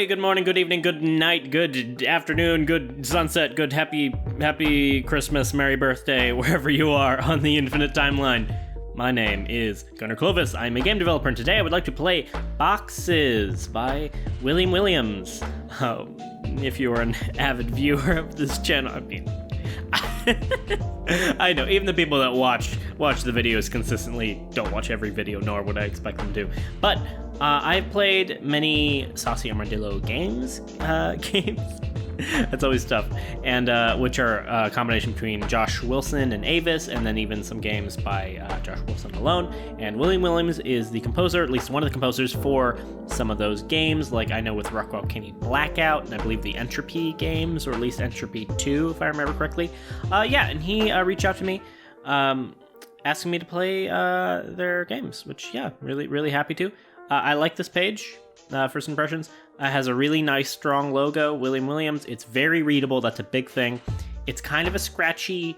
day, good morning, good evening, good night, good afternoon, good sunset, good happy Christmas, merry birthday, wherever you are on the infinite timeline. My name is Gunnar Clovis. I'm a game developer, and today I would like to play Boxes by William Williams. If you are an avid viewer of this channel, I mean, I know, even the people that watch the videos consistently don't watch every video, nor would I expect them to. But I've played many Saucy Armadillo games. That's always tough. And which are a combination between Josh Wilson and Avis, and then even some games by Josh Wilson alone. And William Williams is the composer, at least one of the composers for some of those games, like I know with Rockwell Kenny Blackout, and I believe the Entropy games, or at least Entropy 2, if I remember correctly. And he reached out to me asking me to play their games, which, yeah, really happy to. I like this page, first impressions. Has a really nice, strong logo, William Williams. It's very readable. That's a big thing. It's kind of a scratchy,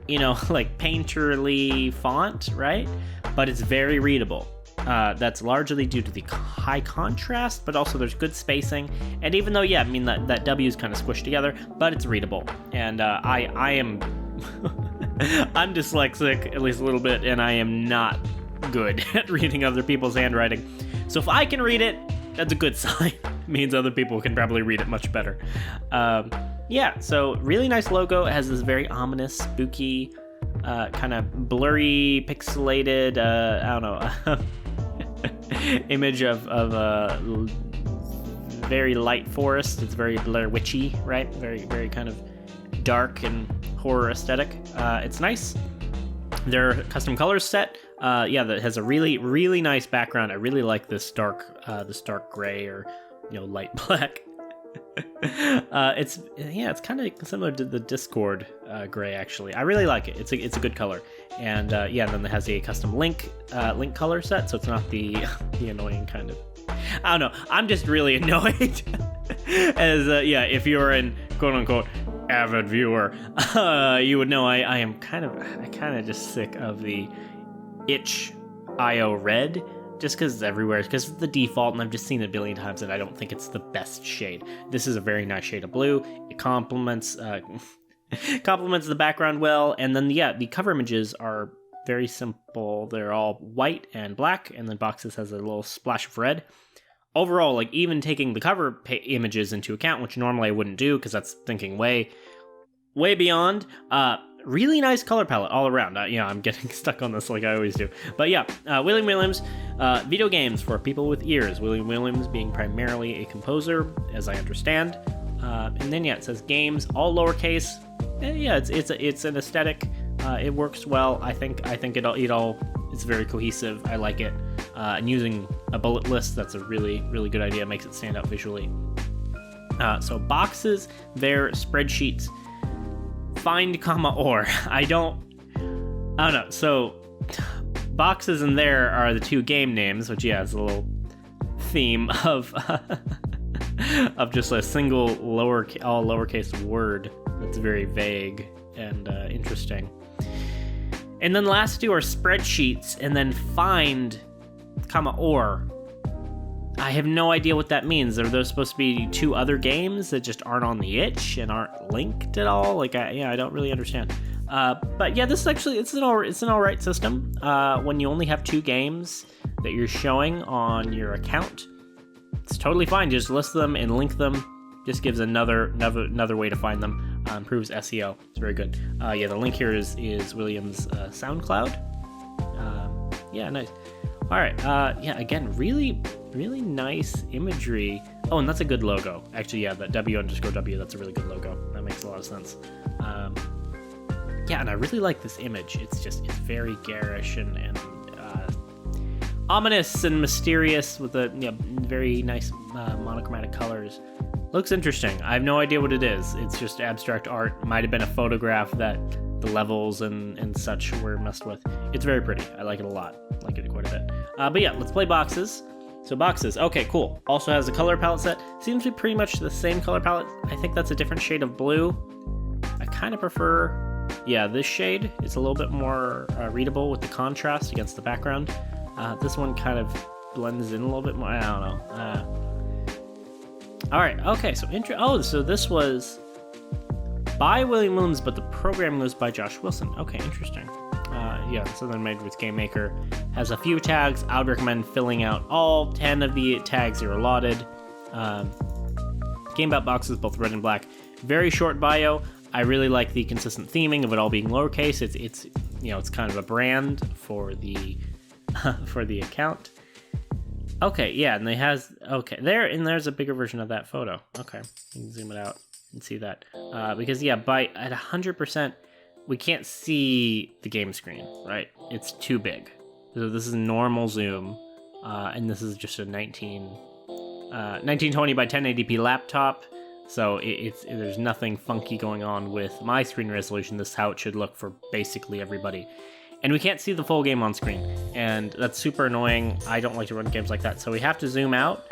like painterly font, right? But it's very readable. That's largely due to the high contrast, but also there's good spacing. And even though, that W is kind of squished together, but it's readable. And I am... I'm dyslexic, at least a little bit, and I am not good at reading other people's handwriting. So if I can read it, that's a good sign. It means other people can probably read it much better. So really nice logo. It has this very ominous, spooky, kind of blurry, pixelated, image of a very light forest. It's very Blair Witchy, right? Very kind of dark and horror aesthetic. It's nice. Their custom colors set, that has a really nice background. I really like this dark gray or light black. It's kind of similar to the Discord gray actually. I really like it. It's a good color, and then it has a custom link color set, so it's not the annoying kind of. I don't know. I'm just really annoyed. As if you're an quote unquote avid viewer, you would know I am kind of just sick of the itch.io red, just because it's everywhere, because it's the default, and I've just seen it a billion times, and I don't think it's the best shade. This is a very nice shade of blue. It complements the background well, and then the cover images are very simple. They're all white and black, and then Boxes has a little splash of red. Overall, like even taking the cover images into account, which normally I wouldn't do because that's thinking way beyond. Really nice color palette all around. I'm getting stuck on this like I always do. But William Williams, video games for people with ears. William Williams being primarily a composer, as I understand. And then it says games, all lowercase. It's an aesthetic. It works well. I think it all. It's very cohesive. I like it. And using a bullet list, that's a really good idea. It makes it stand out visually. So Boxes, their spreadsheets, find, or. I don't know. So Boxes in there are the two game names, which is a little theme of of just a single all lowercase word that's very vague and interesting. And then the last two are spreadsheets, and then find, or. I have no idea what that means. Are those supposed to be two other games that just aren't on the itch and aren't linked at all? I don't really understand. This is actually, it's an all right system. When you only have two games that you're showing on your account, it's totally fine. Just list them and link them. Just gives another way to find them. Improves SEO. It's very good. The link here is Williams' SoundCloud. Nice. All right. Again, really nice imagery. Oh, and that's a good logo. Actually, that W_W, that's a really good logo. That makes a lot of sense. And I really like this image. It's very garish and ominous and mysterious with a very nice monochromatic colors. Looks interesting. I have no idea what it is. It's just abstract art. Might have been a photograph that the levels and such were messed with. It's very pretty. I like it a lot. I like it quite a bit. Let's play Boxes. So Boxes, okay, cool. Also has a color palette set. Seems to be pretty much the same color palette. I think that's a different shade of blue. I kind of prefer, this shade. It's a little bit more readable with the contrast against the background. This one kind of blends in a little bit more. I don't know. All right. Okay. So so this was by William Williams, but the programming was by Josh Wilson. Okay, interesting. Yeah, so then made with Game Maker. Has a few tags. I would recommend filling out all 10 of the tags you're allotted. Game Bout boxes, both red and black. Very short bio. I really like the consistent theming of it all being lowercase. It's kind of a brand for the for the account. Okay, yeah, and there's a bigger version of that photo. Okay, you can zoom it out and see that. Because yeah, at 100%, we can't see the game screen, right? It's too big. So this is normal zoom, and this is just a 1920 by 1080p laptop. So there's nothing funky going on with my screen resolution. This is how it should look for basically everybody. And we can't see the full game on screen, and that's super annoying. I don't like to run games like that, so we have to zoom out,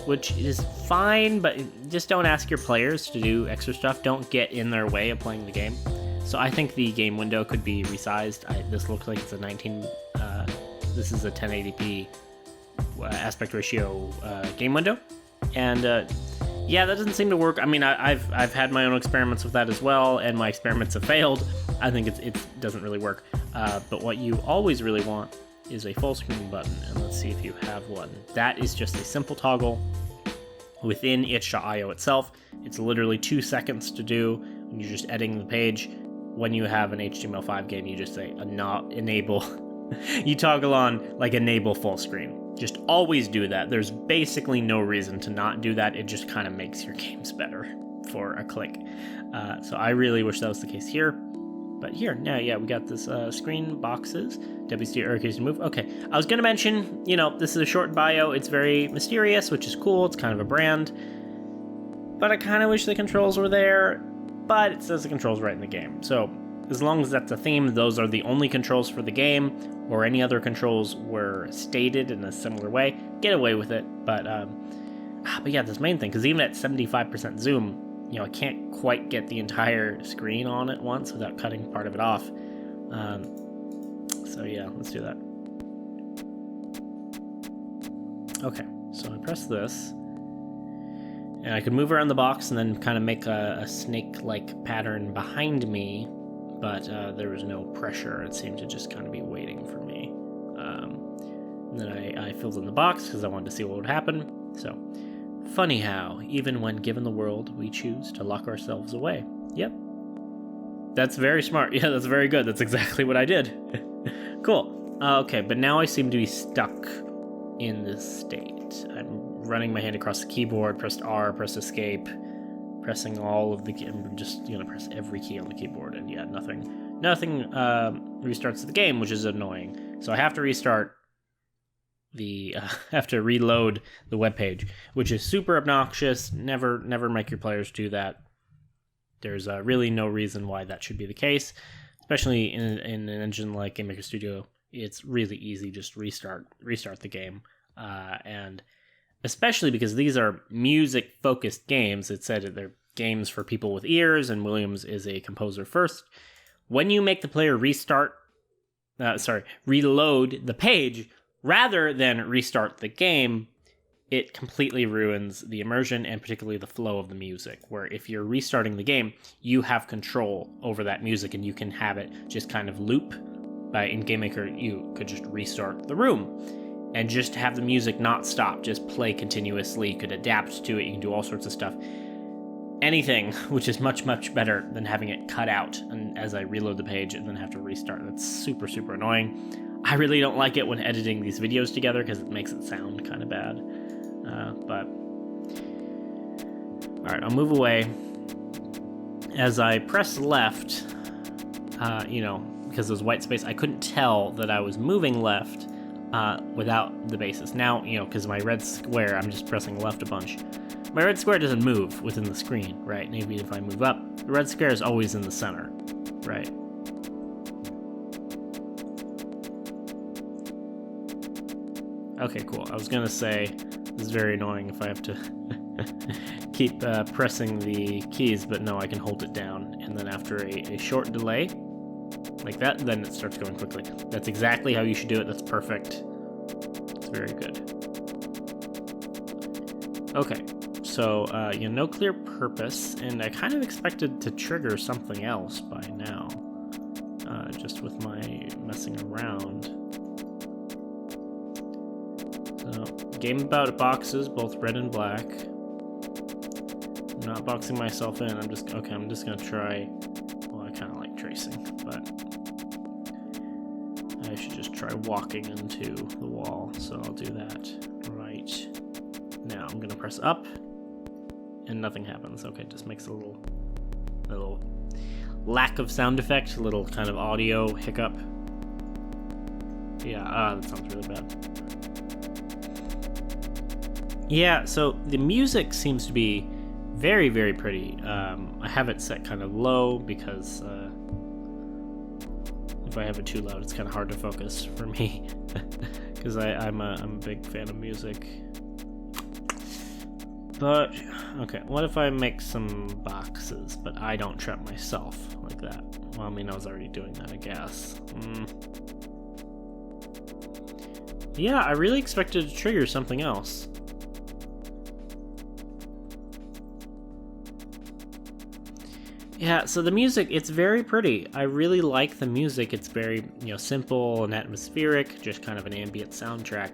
which is fine, but just don't ask your players to do extra stuff. Don't get in their way of playing the game. So I think the game window could be resized. This looks like it's this is a 1080p aspect ratio game window, and yeah, that doesn't seem to work. I mean, I've had my own experiments with that as well, and my experiments have failed. I think it doesn't really work. But what you always really want is a full screen button, and let's see if you have one. That is just a simple toggle within itch.io itself. It's literally 2 seconds to do when you're just editing the page. When you have an HTML5 game, you just say enable. You toggle on like enable full screen. Just always do that. There's basically no reason to not do that. It just kind of makes your games better for a click. So I really wish that was the case here. But here, yeah, we got this screen boxes. WSD arrow to move. Okay, I was going to mention, this is a short bio. It's very mysterious, which is cool. It's kind of a brand. But I kind of wish the controls were there. But it says the controls right in the game. So as long as that's a theme, those are the only controls for the game, or any other controls were stated in a similar way, get away with it. But yeah, this main thing, because even at 75% zoom, I can't quite get the entire screen on at once without cutting part of it off. So yeah, let's do that. Okay, so I press this, and I could move around the box and then kind of make a snake-like pattern behind me, but there was no pressure. It seemed to just kind of be waiting for me. And then I filled in the box because I wanted to see what would happen. So, funny how, even when given the world, we choose to lock ourselves away. Yep. That's very smart. Yeah, that's very good. That's exactly what I did. Cool. Okay, but now I seem to be stuck in this state. I'm running my hand across the keyboard, pressed R, pressed escape, pressing all of the key. I'm just gonna press every key on the keyboard, and yeah, nothing restarts the game, which is annoying. So I have to restart have to reload the web page, which is super obnoxious. Never make your players do that. There's really no reason why that should be the case, especially in an engine like Game Maker Studio. It's really easy, just restart the game, and especially because these are music-focused games. It said they're games for people with ears, and Williams is a composer first. When you make the player reload the page rather than restart the game, it completely ruins the immersion and particularly the flow of the music, where if you're restarting the game, you have control over that music and you can have it just kind of loop. In Game Maker, you could just restart the room and just have the music not stop, just play continuously. You could adapt to it, you can do all sorts of stuff. Anything, which is much, much better than having it cut out and as I reload the page and then have to restart. That's super, super annoying. I really don't like it when editing these videos together because it makes it sound kind of bad. But all right, I'll move away. As I press left, because there's white space, I couldn't tell that I was moving left without the basis. Now, because my red square, I'm just pressing left a bunch. My red square doesn't move within the screen, right? Maybe if I move up, the red square is always in the center, right? Okay, cool. I was gonna say, this is very annoying if I have to keep pressing the keys, but no, I can hold it down, and then after a short delay, like that, then it starts going quickly. That's exactly how you should do it. That's perfect. It's very good. Okay, So, no clear purpose, and I kind of expected to trigger something else by now, just with my messing around. So, game about boxes, both red and black. I'm not boxing myself in, I'm just gonna try, well, I kind of like tracing, but I should just try walking into the wall, so I'll do that right now. I'm gonna press up, and nothing happens. Okay, it just makes a little lack of sound effect, a little kind of audio hiccup. Yeah, that sounds really bad. Yeah, so the music seems to be very, very pretty. I have it set kind of low because if I have it too loud, it's kind of hard to focus for me because I'm a big fan of music. But, okay, what if I make some boxes, but I don't trap myself like that? Well, I mean, I was already doing that, I guess. Yeah, I really expected to trigger something else. Yeah, so the music, it's very pretty. I really like the music. It's very, simple and atmospheric, just kind of an ambient soundtrack.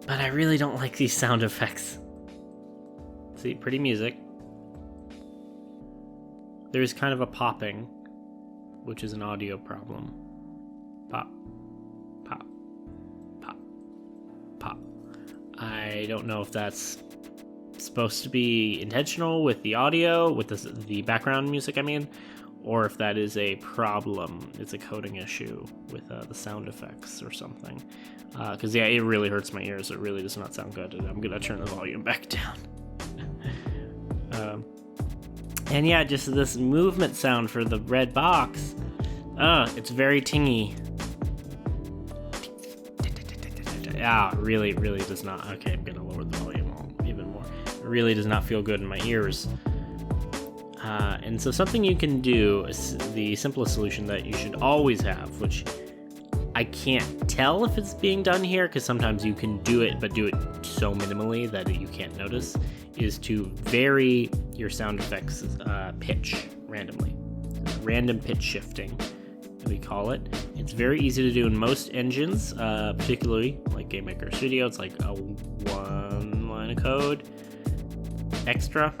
But I really don't like these sound effects. See, pretty music. There's kind of a popping, which is an audio problem. Pop, pop, pop, pop. I don't know if that's supposed to be intentional with the audio, with the background music, or if that is a problem. It's a coding issue with the sound effects or something. Because, it really hurts my ears. It really does not sound good. And I'm going to turn the volume back down. And yeah, just this movement sound for the red box. It's very tingy. Really, really does not. Okay, I'm going to lower the volume even more. It really does not feel good in my ears. And so something you can do, is the simplest solution that you should always have, which I can't tell if it's being done here, because sometimes you can do it, but do it so minimally that you can't notice, is to vary your sound effects pitch randomly. Random pitch shifting, we call it. It's very easy to do in most engines, particularly like Game Maker Studio. It's like a one line of code extra.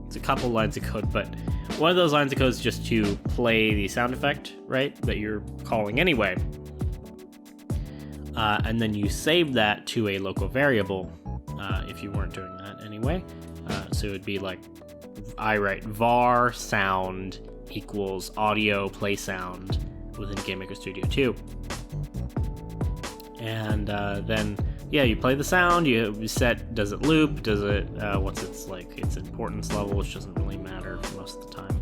It's a couple lines of code, but one of those lines of code is just to play the sound effect, right, that you're calling anyway. And then you save that to a local variable if you weren't doing that anyway. So it would be like, I write var sound equals audio play sound within Game Maker Studio 2. And then, you play the sound, you set, does it loop, does it, what's its importance level, which doesn't really matter for most of the time.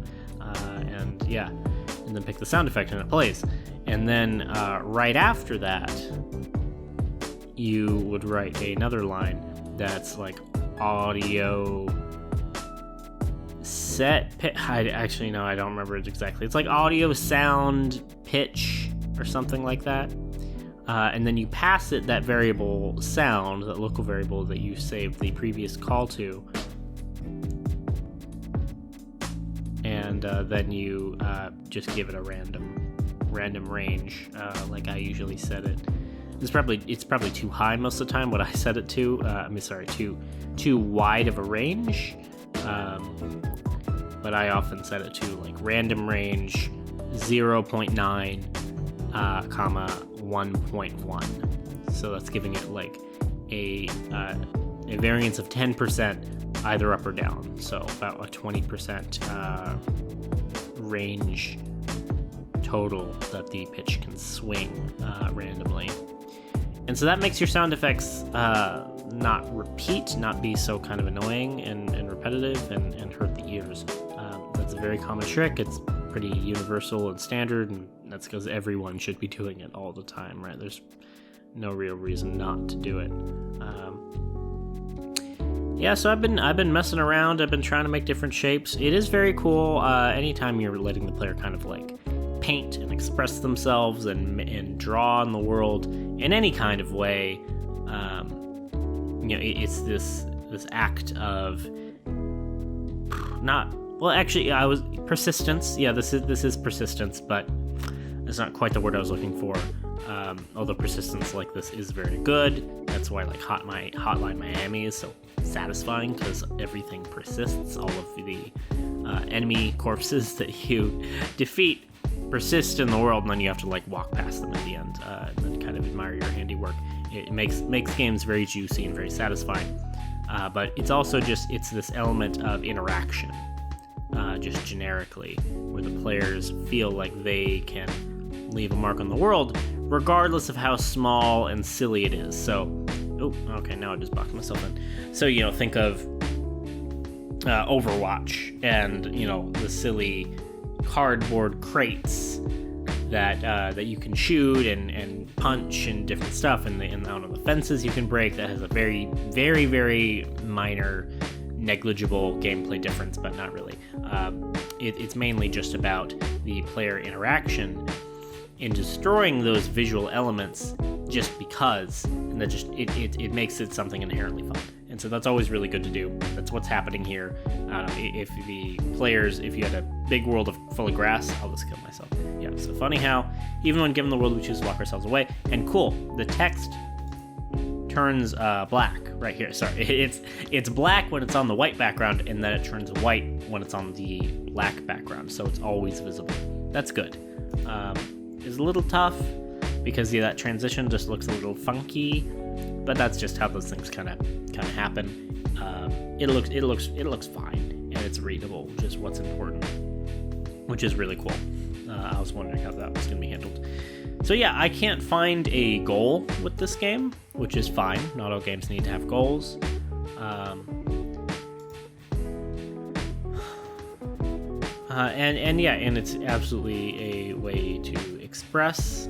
And then pick the sound effect and it plays. And then right after that, you would write another line that's like audio set pitch. I don't remember it exactly. It's like audio sound pitch or something like that. And then you pass it that variable sound, that local variable that you saved the previous call to. And then you just give it a random range, like I usually set it. It's probably too high most of the time what I set it to. Too wide of a range. But I often set it to like random range 0.9, comma 1.1. So that's giving it like a variance of 10% either up or down. So about a 20% range total that the pitch can swing randomly. And so that makes your sound effects not be so kind of annoying and repetitive and hurt the ears. That's a very common trick. It's pretty universal and standard, and that's because everyone should be doing it all the time, right? There's no real reason not to do it. So I've been messing around. I've been trying to make different shapes. It is very cool. Anytime you're letting the player kind of like paint and express themselves and draw in the world in any kind of way, it's this act of not, well, actually, I was persistence. Yeah, this is persistence, but it's not quite the word I was looking for. Although persistence like this is very good. That's why like Hotline Miami is so satisfying, because everything persists. All of the enemy corpses that you defeat persist in the world, and then you have to like walk past them at the end and then kind of admire your handiwork. It makes games very juicy and very satisfying. But it's also it's this element of interaction, just generically, where the players feel like they can leave a mark on the world, regardless of how small and silly it is. So, okay, now I just boxed myself in. So, think of Overwatch and, the silly cardboard crates that you can shoot and punch and different stuff, and the fences you can break. That has a very, very, very minor, negligible gameplay difference, but not really. It's mainly just about the player interaction in destroying those visual elements just because, and that just it makes it something inherently fun. And so that's always really good to do. That's what's happening here. If you had a big world full of grass, I'll just kill myself. Yeah, so funny how even when given the world, we choose to lock ourselves away. And cool, the text turns black right here. Sorry, it's black when it's on the white background, and then it turns white when it's on the black background. So it's always visible. That's good. It's a little tough because that transition just looks a little funky, but that's just how those things kind of happen. It looks fine, and it's readable, which is what's important, which is really cool. I was wondering how that was going to be handled. So yeah, I can't find a goal with this game, which is fine. Not all games need to have goals. And it's absolutely a way to express.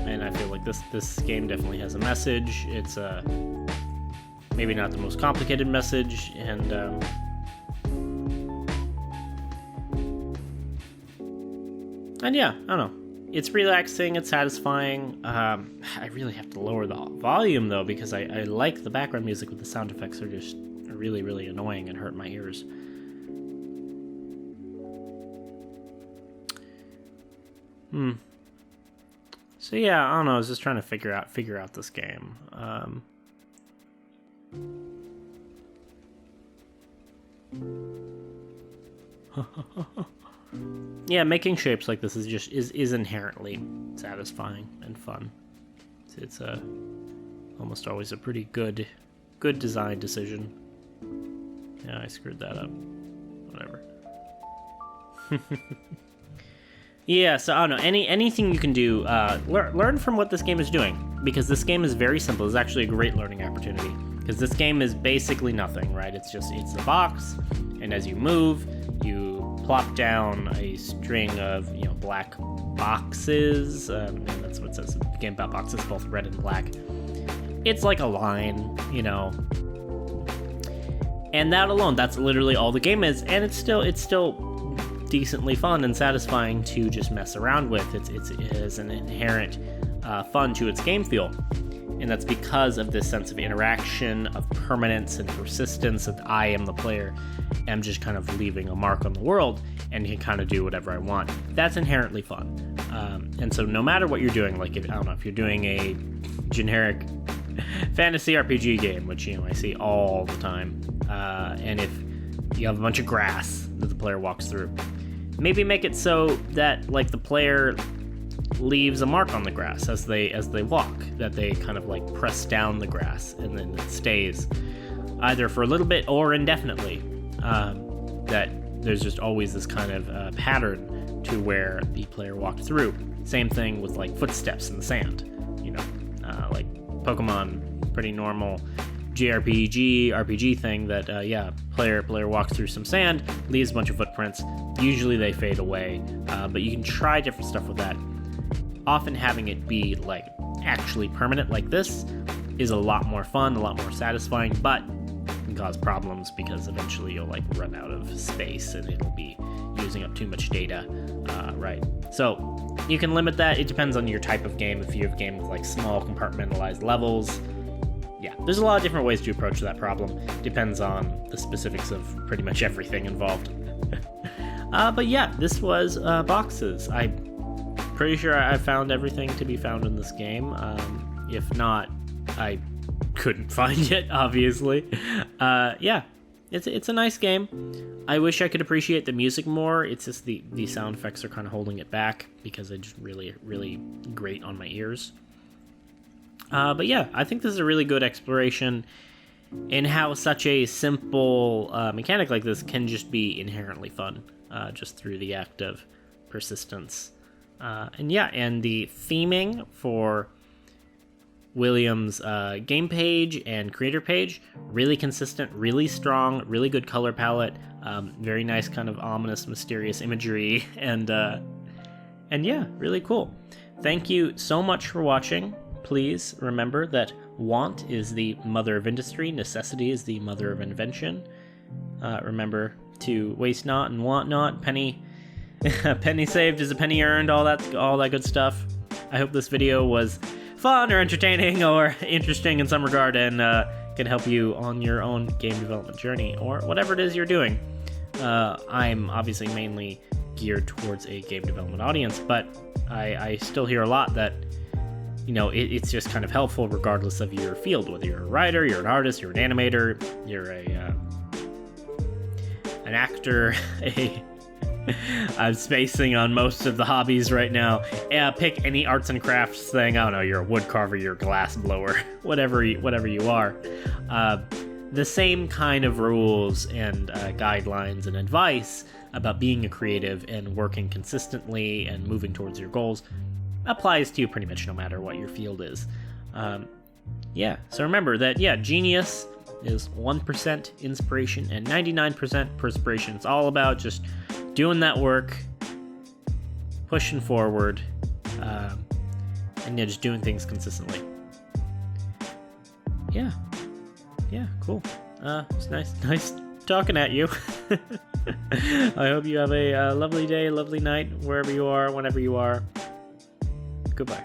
And I feel like this game definitely has a message. It's maybe not the most complicated message, and yeah, I don't know. It's relaxing, it's satisfying. I really have to lower the volume though, because I like the background music, but the sound effects are just really, really annoying and hurt my ears. So yeah, I don't know. I was just trying to figure out this game. Yeah, making shapes like this is inherently satisfying and fun. It's almost always a pretty good design decision. Yeah, I screwed that up. Whatever. Yeah, so I don't know. Anything you can do, learn from what this game is doing, because this game is very simple. It's actually a great learning opportunity, because this game is basically nothing, right? It's a box, and as you move, you plop down a string of black boxes. And that's what it says. The game about boxes, both red and black. It's like a line, and that alone, that's literally all the game is, and it's still decently fun and satisfying to just mess around with. It has an inherent fun to its game feel, and that's because of this sense of interaction, of permanence and persistence, that I am the player, am just kind of leaving a mark on the world and can kind of do whatever I want. That's inherently fun. And so no matter what you're doing, like if you're doing a generic fantasy RPG game, which I see all the time, and if you have a bunch of grass that the player walks through, maybe make it so that like the player leaves a mark on the grass as they walk, that they kind of like press down the grass, and then it stays either for a little bit or indefinitely. That there's just always this kind of pattern to where the player walked through. Same thing with like footsteps in the sand, like Pokemon, pretty normal JRPG thing that player walks through some sand, leaves a bunch of footprints. Usually they fade away, but you can try different stuff with that. Often having it be like actually permanent like this is a lot more fun, a lot more satisfying, but can cause problems because eventually you'll like run out of space and it'll be using up too much data, right? So you can limit that. It depends on your type of game. If you have a game with like small compartmentalized levels, yeah, there's a lot of different ways to approach that problem. Depends on the specifics of pretty much everything involved. But yeah, this was boxes. I'm pretty sure I found everything to be found in this game. If not, I couldn't find it, obviously. Yeah, it's a nice game. I wish I could appreciate the music more. It's just the sound effects are kind of holding it back because they just really grate on my ears. But yeah, I think this is a really good exploration in how such a simple mechanic like this can just be inherently fun, just through the act of persistence. And yeah, and the theming for William's game page and creator page, really consistent, really strong, really good color palette, very nice kind of ominous, mysterious imagery, and yeah, really cool. Thank you so much for watching. Please remember that want is the mother of industry, necessity is the mother of invention. Remember to waste not and want not. Penny saved is a penny earned, all that good stuff. I hope this video was fun or entertaining or interesting in some regard, and can help you on your own game development journey or whatever it is you're doing. I'm obviously mainly geared towards a game development audience, but I still hear a lot that, you know, it's just kind of helpful regardless of your field, whether you're a writer, you're an artist, you're an animator, you're an actor, I'm spacing on most of the hobbies right now. Pick any arts and crafts thing. I don't know, you're a wood carver, you're a glass blower, whatever you are. The same kind of rules and guidelines and advice about being a creative and working consistently and moving towards your goals applies to you pretty much no matter what your field is. Yeah, so remember that, yeah, genius is 1% inspiration and 99% perspiration. It's all about just doing that work, pushing forward, and yeah, just doing things consistently. Yeah, cool. It's nice talking at you. I hope you have a lovely day, lovely night, wherever you are, whenever you are. Goodbye.